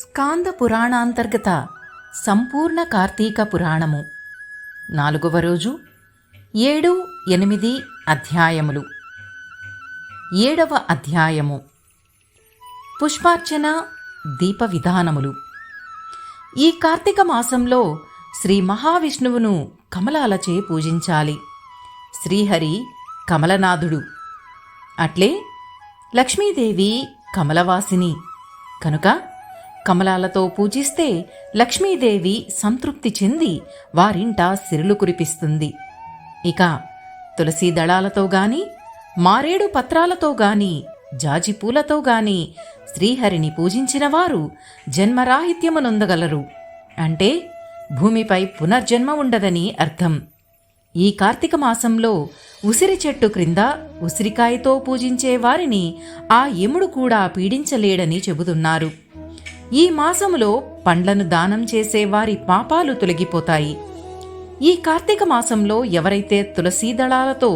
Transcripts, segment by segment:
స్కాంద పురాణాంతర్గత సంపూర్ణ కార్తీక పురాణము 4వ రోజు 7, 8 అధ్యాయములు. 7వ అధ్యాయము పుష్పార్చన దీప విధానములు. ఈ కార్తీక మాసంలో శ్రీ మహావిష్ణువును కమలాలచే పూజించాలి. శ్రీహరి కమలనాథుడు, అట్లే లక్ష్మీదేవి కమలవాసిని కనుక కమలాలతో పూజిస్తే లక్ష్మీదేవి సంతృప్తి చెంది వారింట సిరులు కురిపిస్తుంది. ఇక తులసీ దళాలతో గాని, మారేడు పత్రాలతో గాని, జాజి పూలతో గాని శ్రీహరిని పూజించిన వారు జన్మరాహిత్యమునొందగలరు. అంటే భూమిపై పునర్జన్మ ఉండదని అర్థం. ఈ కార్తీక మాసంలో ఉసిరి చెట్టు క్రింద ఉసిరికాయతో పూజించే వారిని ఆ యముడు కూడా పీడించలేడని చెబుతున్నారు. ఈ మాసములో పండ్లను దానం చేసే వారి పాపాలు తొలగిపోతాయి. ఈ కార్తీక మాసంలో ఎవరైతే తులసీ దళాలతో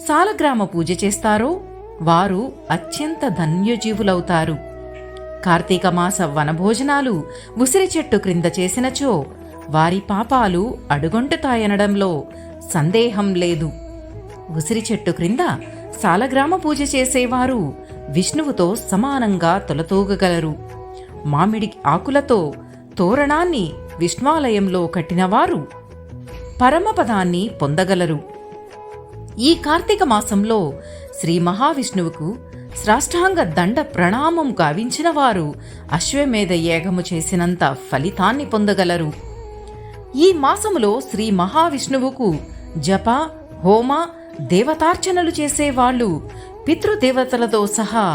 సాలగ్రామ పూజ చేస్తారో వారు అత్యంత ధన్యజీవులవుతారు. కార్తీక మాస వనభోజనాలు ఉసిరి చెట్టు క్రింద చేసినచో వారి పాపాలు అడుగొంటుతాయనడంలో సందేహం లేదు. ఉసిరి చెట్టు క్రింద సాలగ్రామ పూజ చేసేవారు విష్ణువుతో సమానంగా తొలతూగగలరు. మామిడి ఆకులతో తోరణాన్ని విష్ణాలయంలో కట్టినవారు పరమపదాన్ని పొందగలరు. ఈ కార్తీక మాసంలో శ్రీ మహావిష్ణువుకు సాష్టాంగ దండ ప్రణామం గావించిన వారు అశ్వమేధ యాగము చేసినంత ఫలితాన్ని పొందగలరు. ఈ మాసములో శ్రీ మహావిష్ణువుకు జప, హోమ, దేవతార్చనలు చేసేవాళ్లు పితృదేవతలతో సహా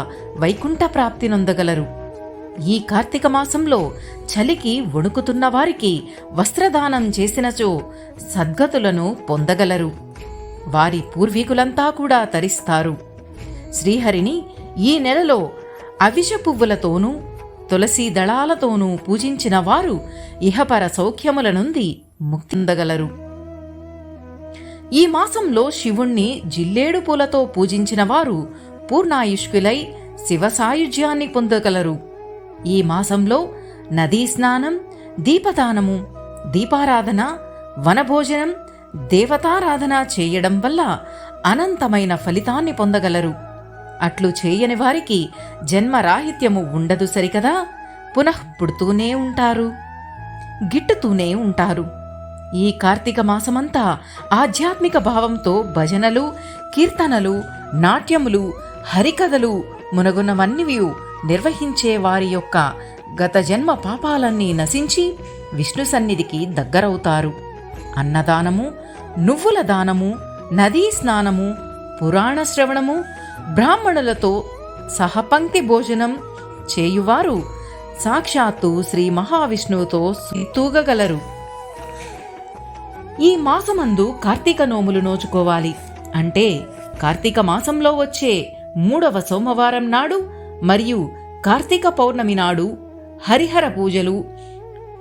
వైకుంఠ ప్రాప్తి నొందగలరు. ఈ కార్తీక మాసంలో చలికి వణుకుతున్న వారికి వస్త్రదానం చేసినచో సద్గతులను పొందగలరు. వారి పూర్వీకులంతా కూడా తరిస్తారు. శ్రీహరిని ఈ నెలలో అవిష పువ్వులతోనూ తులసీ దళాలతోనూ పూజించిన వారు ఇహపర సౌఖ్యముల నుండి ముక్తి పొందగలరు. ఈ మాసంలో శివుణ్ణి జిల్లేడు పూలతో పూజించిన వారు పూర్ణాయుష్కులై శివసాయుజ్యాన్ని పొందగలరు. ఈ మాసంలో నదీ స్నానం, దీపదానము, దీపారాధన, వనభోజనం, దేవతారాధన చేయడం వల్ల అనంతమైన ఫలితాన్ని పొందగలరు. అట్లు చేయని వారికి జన్మరాహిత్యము ఉండదు సరికదా, పునః పుడుతూనే ఉంటారు, గిట్టుతూనే ఉంటారు. ఈ కార్తీక మాసమంతా ఆధ్యాత్మిక భావంతో భజనలు, కీర్తనలు, నాట్యములు, హరికథలు మునగునవన్నీ నిర్వహించే వారి యొక్క గత జన్మ పాపాలన్నీ నశించి విష్ణు సన్నిధికి దగ్గరవుతారు. అన్నదానము, నువ్వుల దానము, నదీ స్నానము, పురాణ శ్రవణము, బ్రాహ్మణులతో సహపంక్తి భోజనం చేయువారు సాక్షాత్తు శ్రీ మహావిష్ణువుతో తూగగలరు. ఈ మాసమందు కార్తీక నోములు నోచుకోవాలి. అంటే కార్తీక మాసంలో వచ్చే 3వ సోమవారం నాడు మరియు కార్తీక పౌర్ణమి నాడు హరిహర పూజలు,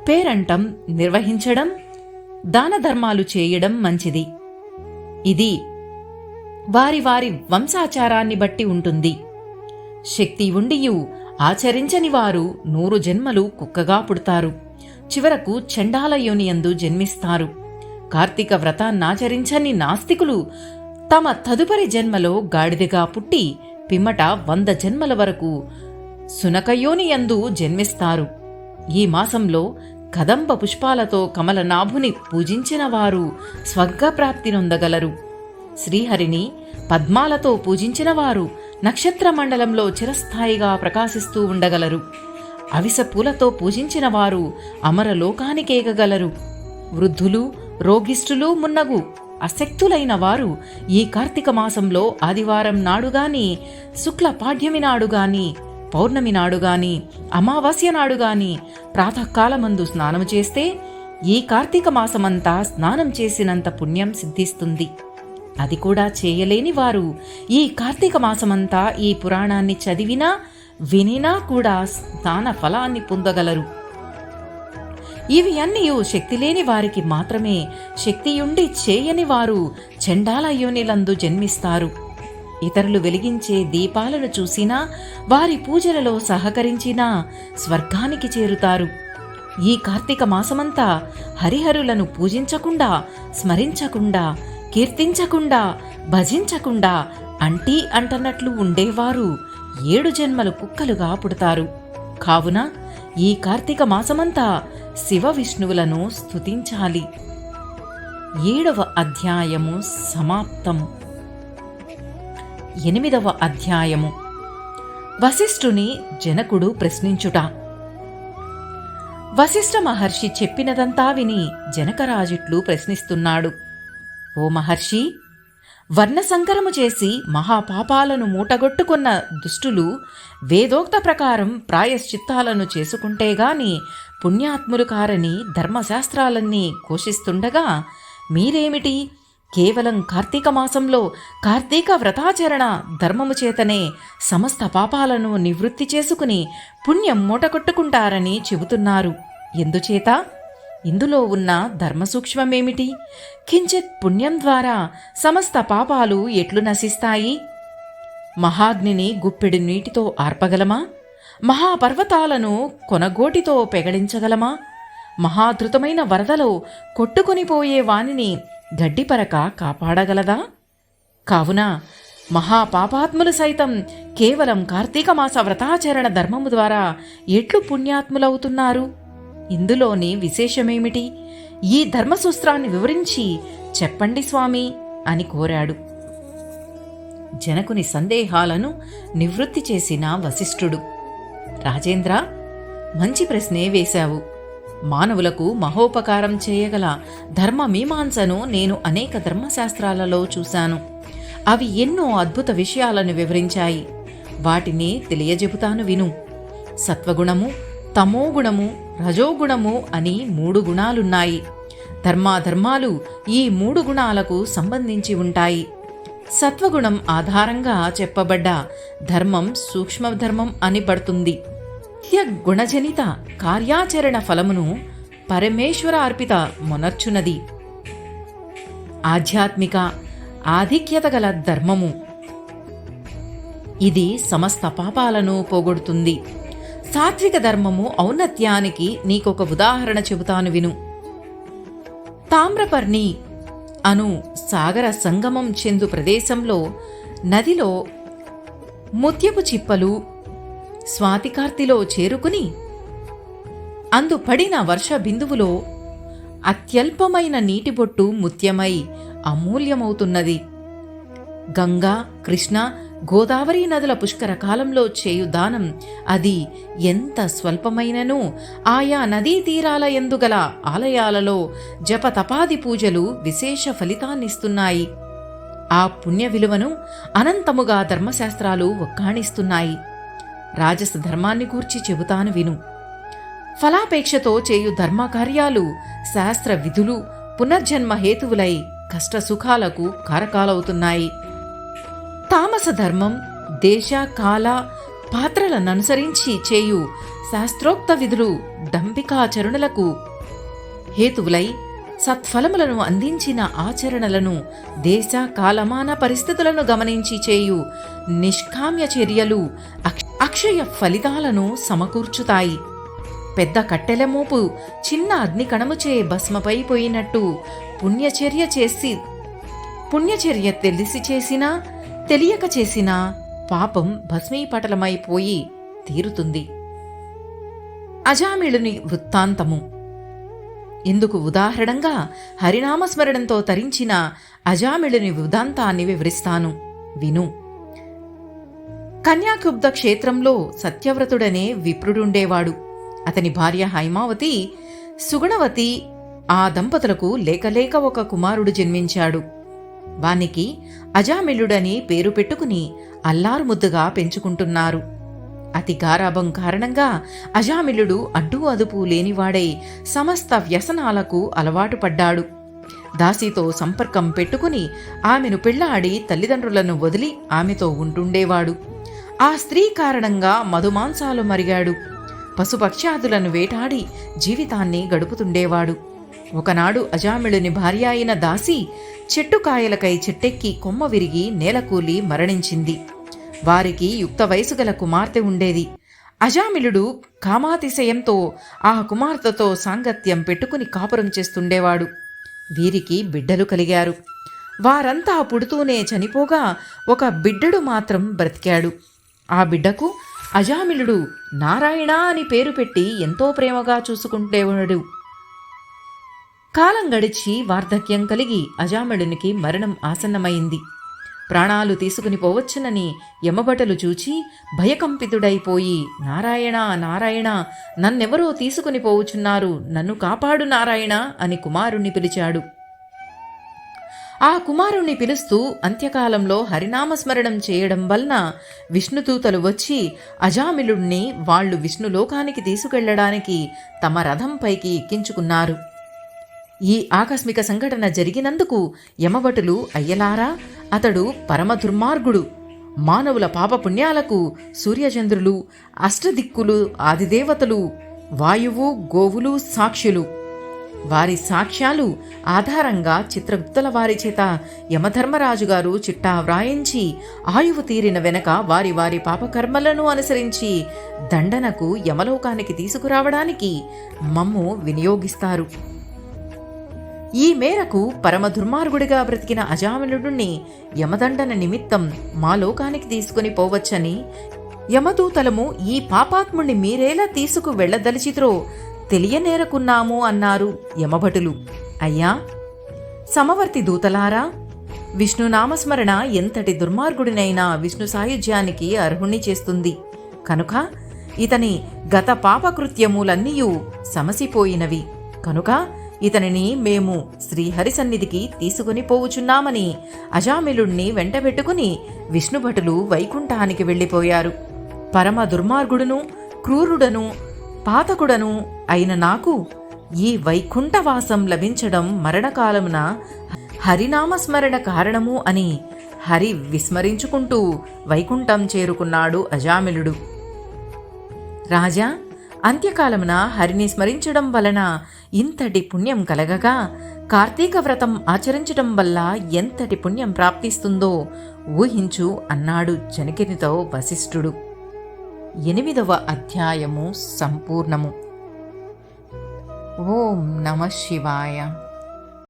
పేరంటం నిర్వహించడం, దాన ధర్మాలు చేయడం మంచిది. ఇది వారి వారి వంశాచారాన్ని బట్టి ఉంటుంది. శక్తి ఉండియు ఆచరించని వారు 100 జన్మలు కుక్కగా పుడతారు. చివరకు చండాల యోనియందు జన్మిస్తారు. కార్తీక వ్రతాన్నాచరించని నాస్తికులు తమ తదుపరి జన్మలో గాడిదగా పుట్టి పిమ్మట 100 జన్మల వరకు సునకయోనియందు జన్మిస్తారు. ఈ మాసంలో కదంబ పుష్పాలతో కమలనాభుని పూజించిన వారు స్వర్గప్రాప్తి నొందగలరు. శ్రీహరిని పద్మాలతో పూజించిన వారు నక్షత్ర మండలంలో చిరస్థాయిగా ప్రకాశిస్తూ ఉండగలరు. అవిస పూలతో పూజించిన వారు అమరలోకానికేగగలరు. వృద్ధులు, రోగిష్ఠులు మున్నగు అశక్తులైన వారు ఈ కార్తీక మాసంలో ఆదివారం నాడుగాని, శుక్ల పాడ్యమి నాడుగాని, పౌర్ణమి నాడుగాని, అమావాస్య నాడుగాని ప్రాతకాలమందు స్నానము చేస్తే ఈ కార్తీక మాసమంతా స్నానం చేసినంత పుణ్యం సిద్ధిస్తుంది. అది కూడా చేయలేని వారు ఈ కార్తీక మాసమంతా ఈ పురాణాన్ని చదివినా వినినా కూడా స్నాన ఫలాన్ని పొందగలరు. ఇవి అన్నీ శక్తి లేని వారికి మాత్రమే. శక్తియుండి చేయని వారు చండాల యోనిలందు జన్మిస్తారు. ఇతరులు వెలిగించే దీపాలను చూసినా వారి పూజలలో సహకరించినా స్వర్గానికి చేరుతారు. ఈ కార్తీక మాసమంతా హరిహరులను పూజించకుండా, స్మరించకుండా, కీర్తించకుండా, భజించకుండా అంటన్నట్లు ఉండేవారు 7 జన్మలు కుక్కలుగా పుడతారు. కావున ఈ కార్తీక మాసమంతా శివ విష్ణువులను స్తుతించాలి. 7వ అధ్యాయము సమాప్తం. 8వ అధ్యాయము వశిష్ఠుని జనకుడు ప్రశ్నించుట. వశిష్ఠ మహర్షి చెప్పినదంతా విని జనకరాజిట్లు ప్రశ్నిస్తున్నాడు. ఓ మహర్షి, వర్ణసంకరము చేసి మహాపాపాలను మూటగొట్టుకున్న దుష్టులు వేదోక్త ప్రకారం ప్రాయశ్చిత్తాలను చేసుకుంటేగాని పుణ్యాత్ములు కారని ధర్మశాస్త్రాలన్నీ ఘోషిస్తుండగా మీరేమిటి కేవలం కార్తీక మాసంలో కార్తీక వ్రతాచరణ ధర్మము చేతనే సమస్త పాపాలను నివృత్తి చేసుకుని పుణ్యం మూటకొట్టుకుంటారని చెబుతున్నారు. ఎందుచేత? ఇందులో ఉన్న ధర్మసూక్ష్మమేమిటి? కించిత్ పుణ్యం ద్వారా సమస్త పాపాలు ఎట్లు నశిస్తాయి? మహాగ్నిని గుప్పెడు నీటితో ఆర్పగలమా? మహాపర్వతాలను కొనగోటితో పెగలించగలమా? మహాధృతమైన వరదలో కొట్టుకొనిపోయే వానిని గడ్డిపరక కాపాడగలదా? కావున మహాపాపాత్ములు సైతం కేవలం కార్తీక మాస వ్రతాచరణ ధర్మము ద్వారా ఎట్లు పుణ్యాత్ములవుతున్నారు? ఇందులోని విశేషమేమిటి? ఈ ధర్మసూత్రాన్ని వివరించి చెప్పండి స్వామి అని కోరాడు. జనకుని సందేహాలను నివృత్తి చేసిన వశిష్ఠుడు, రాజేంద్ర, మంచి ప్రశ్నే వేశావు. మానవులకు మహోపకారం చేయగల ధర్మ మీమాంసను నేను అనేక ధర్మశాస్త్రాలలో చూశాను. అవి ఎన్నో అద్భుత విషయాలను వివరించాయి. వాటిని తెలియజెబుతాను విను. సత్వగుణము, తమోగుణము, రజోగుణము అని 3 గుణాలున్నాయి. ధర్మాధర్మాలు ఈ 3 గుణాలకు సంబంధించి ఉంటాయి. సత్వగుణం ఆధారంగా చెప్పబడ్డ ధర్మం సూక్ష్మధర్మం అని పడుతుంది. గుణజనిత కార్యాచరణ ఫలమును పరమేశ్వర అర్పిత మొనర్చున్నది. ఆధ్యాత్మిక ఆధిక్యత గల ధర్మము ఇది సమస్త పాపాలను పోగొడుతుంది. సాత్విక ధర్మము ఔన్నత్యానికి నీకొక ఉదాహరణ చెబుతాను విను. తామ్రపర్ణి అను సాగర సంగమం చెందు ప్రదేశంలో నదిలో ముత్యపు చిప్పలు స్వాతికార్తిలో చేరుకుని అందు పడిన వర్ష బిందువులో అత్యల్పమైన నీటిబొట్టు ముత్యమై అమూల్యమవుతున్నది. గంగా, కృష్ణ, గోదావరి నదుల పుష్కర కాలంలో చేయు దానం అది ఎంత స్వల్పమైననూ ఆయా నదీ తీరాల యందుగల ఆలయాలలో జపతపాది పూజలు విశేష ఫలితాన్నిస్తున్నాయి. ఆ పుణ్య విలువను అనంతముగా ధర్మశాస్త్రాలు ఒక్కాణిస్తున్నాయి. రాజస ధర్మాన్ని గూర్చి చెబుతాను విను. ఫలాపేక్షతో చేయు ధర్మకార్యాలు శాస్త్ర విధులు పునర్జన్మ హేతువులై కష్టసుఖాలకు కారకాలవుతున్నాయి. తామస ధర్మం దేశ కాల పాత్రలననుసరించి చేయు శాస్త్రోక్త విధులు డంబికాచరణలకు హేతువులై సత్ఫలములను అందించిన ఆచరణలను దేశ కాలమాన పరిస్థితులను గమనించి చేయు నిష్కామ్య చర్యలు అక్షయ ఫలితాలను సమకూర్చుతాయి. పెద్ద కట్టెల మోపు చిన్న అగ్నికణముచే భస్మపైపోయినట్టు పుణ్యచర్య తెలిసి చేసినా తెలియక చేసినా పాపం భస్మీపటలమైపోయి తీరుతుంది. అజామిళుని వృత్తాంతము. ఇందుకు ఉదాహరణంగా హరినామస్మరణంతో తరించిన అజామిళుని వృత్తాంతాన్ని వివరిస్తాను విను. కన్యాకుబ్జ క్షేత్రంలో సత్యవ్రతుడనే విప్రుడుండేవాడు. అతని భార్య హైమావతి, సుగుణవతి. ఆ దంపతులకు లేకలేక ఒక కుమారుడు జన్మించాడు. వానికి అజామిళుడని పేరు పెట్టుకుని అల్లారుముద్దుగా పెంచుకుంటున్నారు. అతి గారాభం కారణంగా అజామిళుడు అడ్డు అదుపు లేనివాడై సమస్త వ్యసనాలకు అలవాటు పడ్డాడు. దాసితో సంపర్కం పెట్టుకుని ఆమెను పెళ్లాడి తల్లిదండ్రులను వదిలి ఆమెతో ఉంటుండేవాడు. ఆ స్త్రీ కారణంగా మధుమాంసాలు మరిగాడు. పశుపక్ష్యాదులను వేటాడి జీవితాన్ని గడుపుతుండేవాడు. ఒకనాడు అజామిళుని భార్య అయిన దాసి చెట్టుకాయలకై చెట్టెక్కి కొమ్మ విరిగి నేలకూలి మరణించింది. వారికి యుక్త వయసు గల కుమార్తె ఉండేది. అజామిళుడు కామాతిశయంతో ఆ కుమార్తెతో సాంగత్యం పెట్టుకుని కాపురం చేస్తుండేవాడు. వీరికి బిడ్డలు కలిగారు. వారంతా పుడుతూనే చనిపోగా ఒక బిడ్డడు మాత్రం బ్రతికాడు. ఆ బిడ్డకు అజామిళుడు నారాయణ అని పేరు పెట్టి ఎంతో ప్రేమగా చూసుకుంటేవాడు. కాలం గడిచి వార్ధక్యం కలిగి అజామిళునికి మరణం ఆసన్నమైంది. ప్రాణాలు తీసుకుని పోవచ్చునని యమభటులు చూచి భయకంపితుడైపోయి, నారాయణ నారాయణ, నన్నెవరో తీసుకుని పోవుచున్నారు, నన్ను కాపాడు నారాయణ అని కుమారుణ్ణి పిలిచాడు. ఆ కుమారుణ్ణి పిలుస్తూ అంత్యకాలంలో హరినామస్మరణం చేయడం వలన విష్ణుదూతలు వచ్చి అజామిళుణ్ణి వాళ్లు విష్ణులోకానికి తీసుకెళ్లడానికి తమ రథంపైకి ఎక్కించుకున్నారు. ఈ ఆకస్మిక సంఘటన జరిగినందుకు యమభటులు, అయ్యలారా, అతడు పరమ దుర్మార్గుడు, మానవుల పాపపుణ్యాలకు సూర్యచంద్రులు, అష్టదిక్కులు, ఆదిదేవతలు, వాయువు, గోవులు సాక్షులు. వారి సాక్ష్యాలు ఆధారంగా చిత్రగుప్తుల వారి చేత యమధర్మరాజుగారు చిట్టా వ్రాయించి ఆయువు తీరిన వెనక వారి వారి పాపకర్మలను అనుసరించి దండనకు యమలోకానికి తీసుకురావడానికి మమ్ము వినియోగిస్తారు. ఈ మేరకు పరమ దుర్మార్గుడిగా బ్రతికిన అజామిళుడిని యమదండన నిమిత్తం మా లోకానికి తీసుకుని పోవచ్చని యమదూతలము ఈ పాపాత్ముణ్ణి మీరేలా తీసుకు వెళ్లదలిచిత్రో తెలియనేరకున్నాము అన్నారు యమభటులు. అయ్యా, సమవర్తి దూతలారా, విష్ణునామస్మరణ ఎంతటి దుర్మార్గుడినైనా విష్ణు సాయుధ్యానికి అర్హుణ్ణి చేస్తుంది. కనుక ఇతని గత పాపకృత్యములన్నీయూ సమసిపోయినవి. కనుక ఇతనిని మేము శ్రీహరి సన్నిధికి తీసుకుని పోవుచున్నామని అజామిళుణ్ణి వెంటబెట్టుకుని విష్ణుభటులు వైకుంఠానికి వెళ్ళిపోయారు. పరమ దుర్మార్గుడును, క్రూరుడను, పాతకుడను అయిన నాకు ఈ వైకుంఠవాసం లభించడం మరణకాలమున హరినామస్మరణ కారణము అని హరి విస్మరించుకుంటూ వైకుంఠం చేరుకున్నాడు అజామిళుడు. రాజా, అంత్యకాలమున హరిని స్మరించడం వలన ఇంతటి పుణ్యం కలగగా కార్తీక వ్రతం ఆచరించడం వల్ల ఎంతటి పుణ్యం ప్రాప్తిస్తుందో ఊహించు అన్నాడు జనకునితో వశిష్ఠుడు. 8వ అధ్యాయము సంపూర్ణము. ఓం నమః శివాయ.